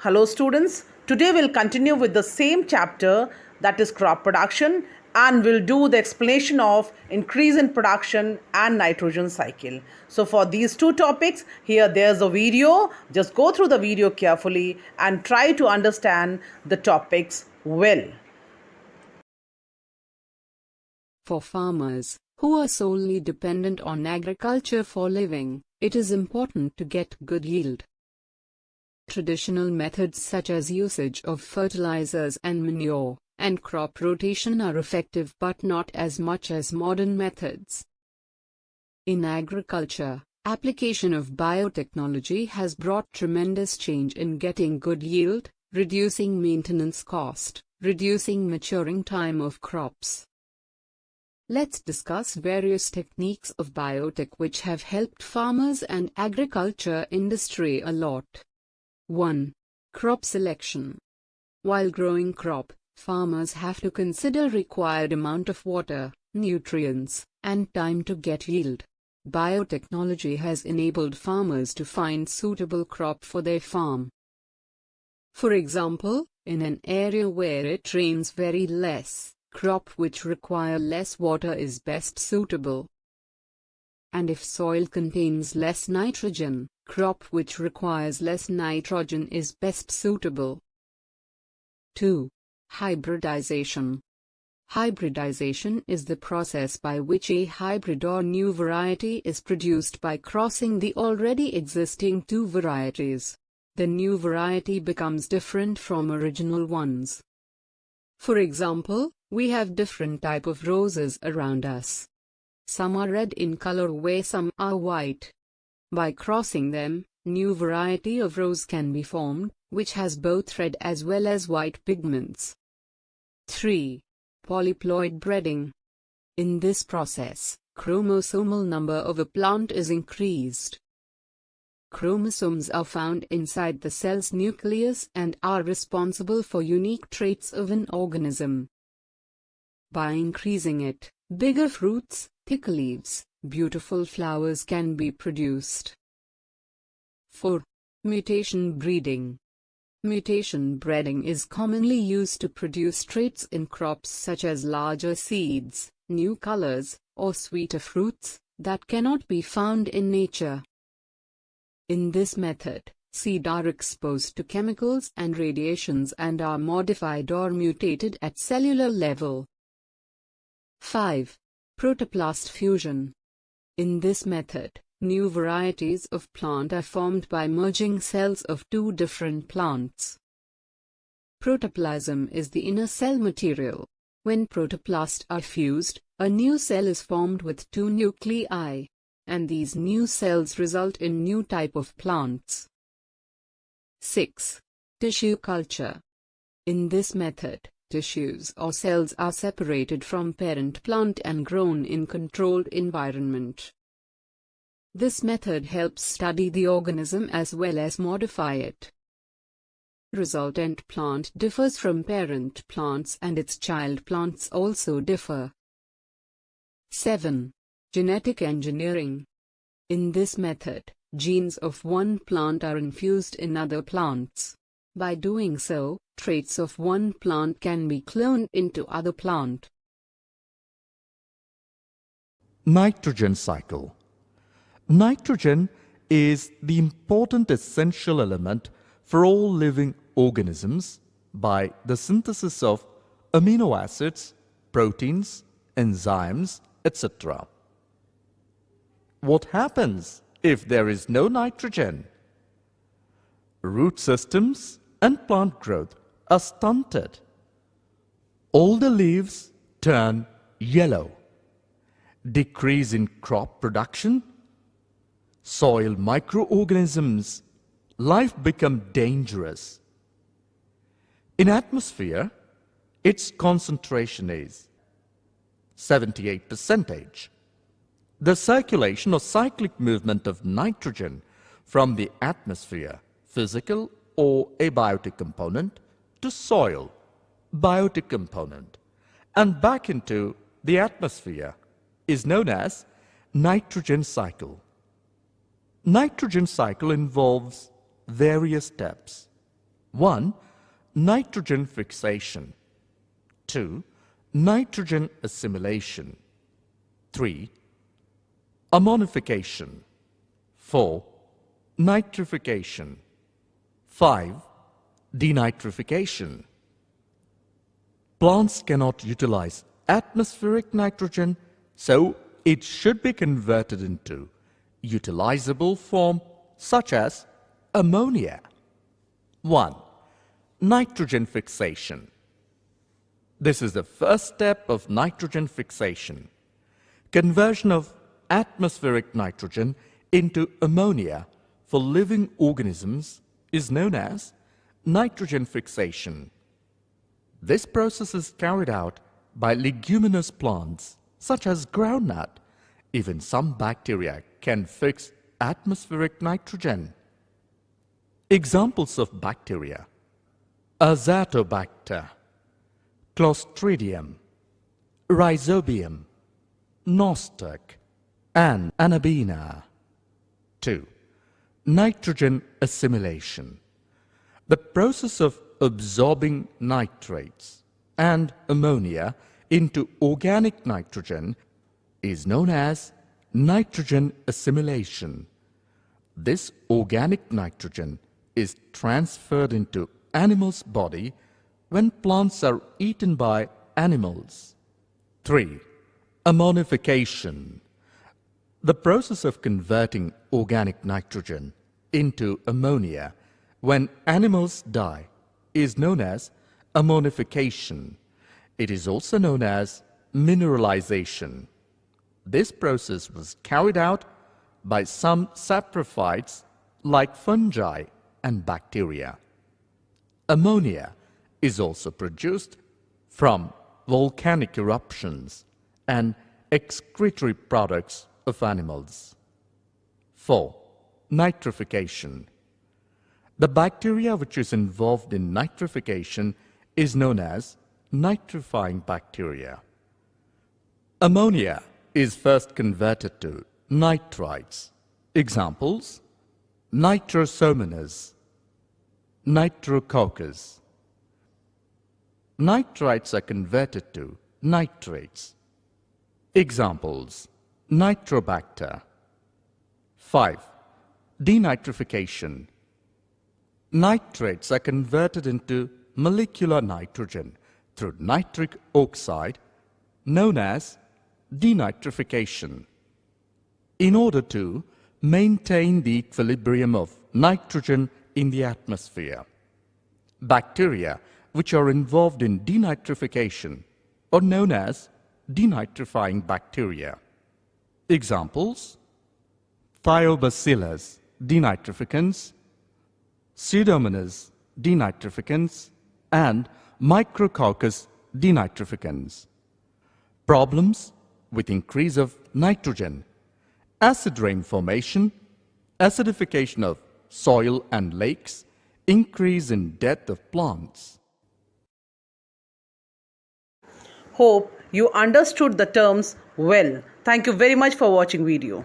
Hello students, today we'll continue with the same chapter, that is crop production, and we'll do the explanation of increase in production and nitrogen cycle. So for these two topics, here there's a video. Just go through the video carefully and try to understand the topics well. For farmers who are solely dependent on agriculture for living, it is important to get good yield. Traditional methods such as usage of fertilizers and manure, and crop rotation are effective but not as much as modern methods. In agriculture, application of biotechnology has brought tremendous change in getting good yield, reducing maintenance cost, reducing maturing time of crops. Let's discuss various techniques of biotech which have helped farmers and agriculture industry a lot. 1. Crop selection. While growing crop, farmers have to consider required amount of water, nutrients, and time to get yield. Biotechnology has enabled farmers to find suitable crop for their farm. For example, in an area where it rains very less, crop which require less water is best suitable. And if soil contains less nitrogen, crop which requires less nitrogen is best suitable. 2. Hybridization. Hybridization is the process by which a hybrid or new variety is produced by crossing the already existing two varieties. The new variety becomes different from original ones. For example, we have different type of roses around us. Some are red in color where some are white. By crossing them, new variety of rose can be formed, which has both red as well as white pigments. 3. Polyploid breeding. In this process, chromosomal number of a plant is increased. Chromosomes are found inside the cell's nucleus and are responsible for unique traits of an organism. By increasing it, bigger fruits, thick leaves, beautiful flowers can be produced. 4. Mutation breeding. Mutation breeding is commonly used to produce traits in crops such as larger seeds, new colors, or sweeter fruits that cannot be found in nature. In this method, seeds are exposed to chemicals and radiations and are modified or mutated at cellular level. 5. Protoplast fusion. In this method, new varieties of plant are formed by merging cells of two different plants. Protoplasm is the inner cell material. When protoplasts are fused, a new cell is formed with two nuclei, and these new cells result in new type of plants. 6. Tissue culture. In this method, tissues or cells are separated from parent plant and grown in controlled environment. This method helps study the organism as well as modify it. Resultant plant differs from parent plants and its child plants also differ. 7. Genetic engineering. In this method, genes of one plant are infused in other plants. By doing so, traits of one plant can be cloned into other plant. Nitrogen cycle. Nitrogen is the important essential element for all living organisms by the synthesis of amino acids, proteins, enzymes, etc. What happens if there is no nitrogen? Root systems and plant growth are stunted. All the leaves turn yellow. Decrease in crop production. Soil microorganisms. Life become dangerous. In atmosphere, its concentration is 78%. The circulation or cyclic movement of nitrogen from the atmosphere, physical or abiotic component, to soil, biotic component, and back into the atmosphere is known as nitrogen cycle. Nitrogen cycle involves various steps. 1. Nitrogen fixation. 2. Nitrogen assimilation. 3. Ammonification. 4. Nitrification. 5. Denitrification. Plants cannot utilize atmospheric nitrogen, so it should be converted into utilizable form such as ammonia. 1. Nitrogen fixation. This is the first step of nitrogen fixation. Conversion of atmospheric nitrogen into ammonia for living organisms is known as nitrogen fixation. This process is carried out by leguminous plants such as groundnut. Even some bacteria can fix atmospheric nitrogen. Examples of bacteria: Azotobacter, Clostridium, Rhizobium, Nostoc, and Anabaena. 2. Nitrogen assimilation. The process of absorbing nitrates and ammonia into organic nitrogen is known as nitrogen assimilation. This organic nitrogen is transferred into animals' body when plants are eaten by animals. 3. Ammonification. The process of converting organic nitrogen into ammonia when animals die is known as ammonification. It is also known as mineralization. This process was carried out by some saprophytes like fungi and bacteria. Ammonia is also produced from volcanic eruptions and excretory products of animals. 4. Nitrification. The bacteria which is involved in nitrification is known as nitrifying bacteria. Ammonia is first converted to nitrites. Examples: Nitrosomonas, Nitrococcus. Nitrites are converted to nitrates. Examples: Nitrobacter. 5. Denitrification. Nitrates are converted into molecular nitrogen through nitric oxide, known as denitrification. In order to maintain the equilibrium of nitrogen in the atmosphere, bacteria which are involved in denitrification are known as denitrifying bacteria. Examples: Thiobacillus denitrificans, Pseudomonas denitrificans, and Micrococcus denitrificans. Problems with increase of nitrogen: acid rain formation, acidification of soil and lakes, increase in death of plants. Hope you understood the terms well. Thank you very much for watching video.